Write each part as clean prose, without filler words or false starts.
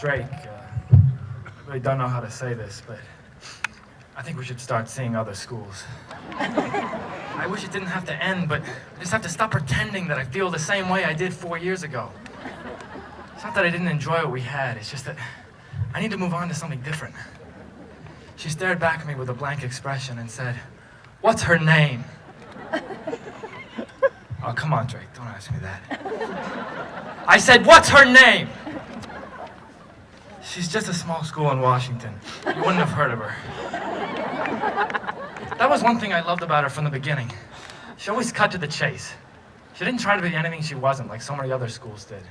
Drake, I really don't know how to say this, but I think we should start seeing other schools. I wish it didn't have to end, but I just have to stop pretending that I feel the same way I did 4 years ago. It's not that I didn't enjoy what we had, it's just that I need to move on to something different. She stared back at me with a blank expression and said, "What's her name?" Oh, come on, Drake, don't ask me that. I said, "What's her name?" She's just a small school in Washington. You wouldn't have heard of her. That was one thing I loved about her from the beginning. She always cut to the chase. She didn't try to be anything she wasn't, like so many other schools did.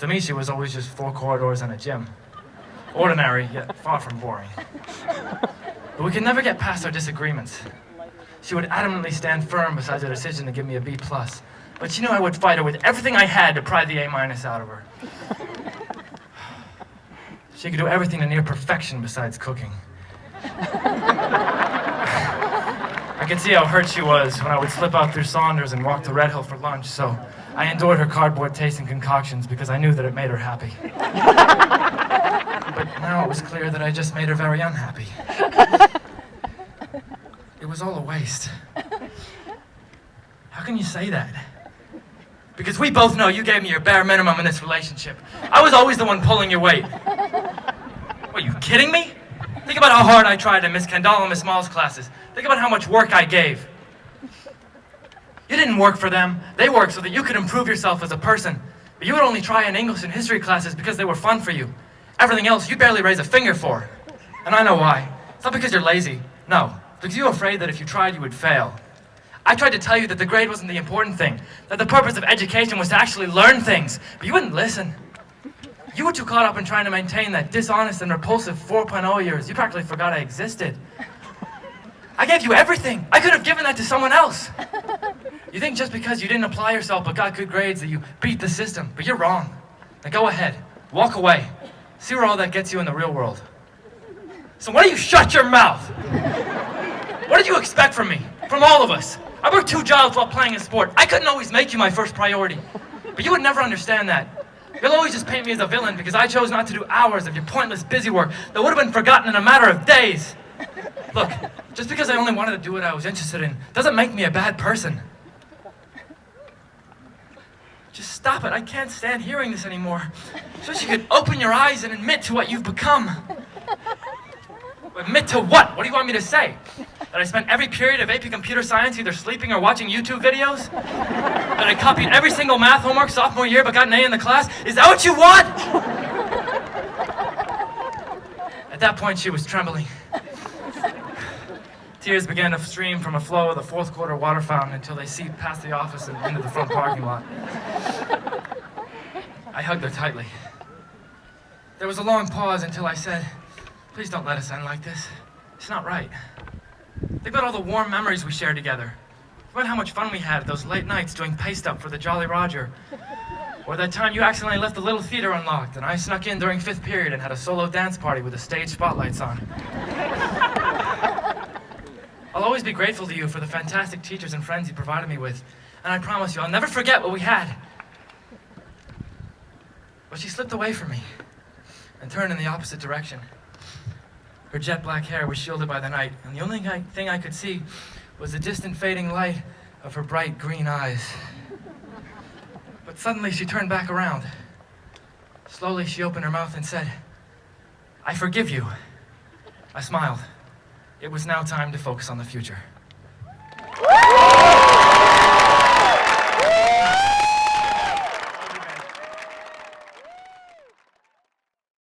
To me, she was always just 4 corridors and a gym. Ordinary, yet far from boring. But we could never get past our disagreements. She would adamantly stand firm beside her decision to give me a B+. But she knew I would fight her with everything I had to pry the A- out of her. She could do everything to near perfection besides cooking. I could see how hurt she was when I would slip out through Saunders and walk to Red Hill for lunch, so I endured her cardboard tasting concoctions because I knew that it made her happy. But now it was clear that I just made her very unhappy. It was all a waste. How can you say that? Because we both know you gave me your bare minimum in this relationship. I was always the one pulling your weight. What, are you kidding me? Think about how hard I tried in Miss Kendall and Miss Small's classes. Think about how much work I gave. You didn't work for them. They worked so that you could improve yourself as a person. But you would only try in English and history classes because they were fun for you. Everything else you barely raise a finger for. And I know why. It's not because you're lazy. No. It's because you were afraid that if you tried, you would fail. I tried to tell you that the grade wasn't the important thing. That the purpose of education was to actually learn things. But you wouldn't listen. You were too caught up in trying to maintain that dishonest and repulsive 4.0 of yours. You practically forgot I existed. I gave you everything. I could have given that to someone else. You think just because you didn't apply yourself but got good grades that you beat the system. But you're wrong. Now go ahead. Walk away. See where all that gets you in the real world. So why don't you shut your mouth? What did you expect from me? From all of us? I worked 2 jobs while playing a sport. I couldn't always make you my first priority. But you would never understand that. You'll always just paint me as a villain because I chose not to do hours of your pointless busy work that would have been forgotten in a matter of days. Look, just because I only wanted to do what I was interested in doesn't make me a bad person. Just stop it. I can't stand hearing this anymore. So you could open your eyes and admit to what you've become. Admit to what? What do you want me to say? That I spent every period of AP Computer Science either sleeping or watching YouTube videos? That I copied every single math homework sophomore year but got an A in the class? Is that what you want? At that point, she was trembling. Tears began to stream from a flow of the 4th quarter water fountain until they seeped past the office and into the front parking lot. I hugged her tightly. There was a long pause until I said, "Please don't let us end like this. It's not right. Think about all the warm memories we shared together. Think about how much fun we had those late nights doing paste up for the Jolly Roger. Or that time you accidentally left the little theater unlocked and I snuck in during 5th period and had a solo dance party with the stage spotlights on. I'll always be grateful to you for the fantastic teachers and friends you provided me with, and I promise you I'll never forget what we had." But she slipped away from me and turned in the opposite direction. Her jet black hair was shielded by the night, and the only thing I could see was the distant fading light of her bright green eyes. But suddenly she turned back around. Slowly she opened her mouth and said, "I forgive you." I smiled. It was now time to focus on the future.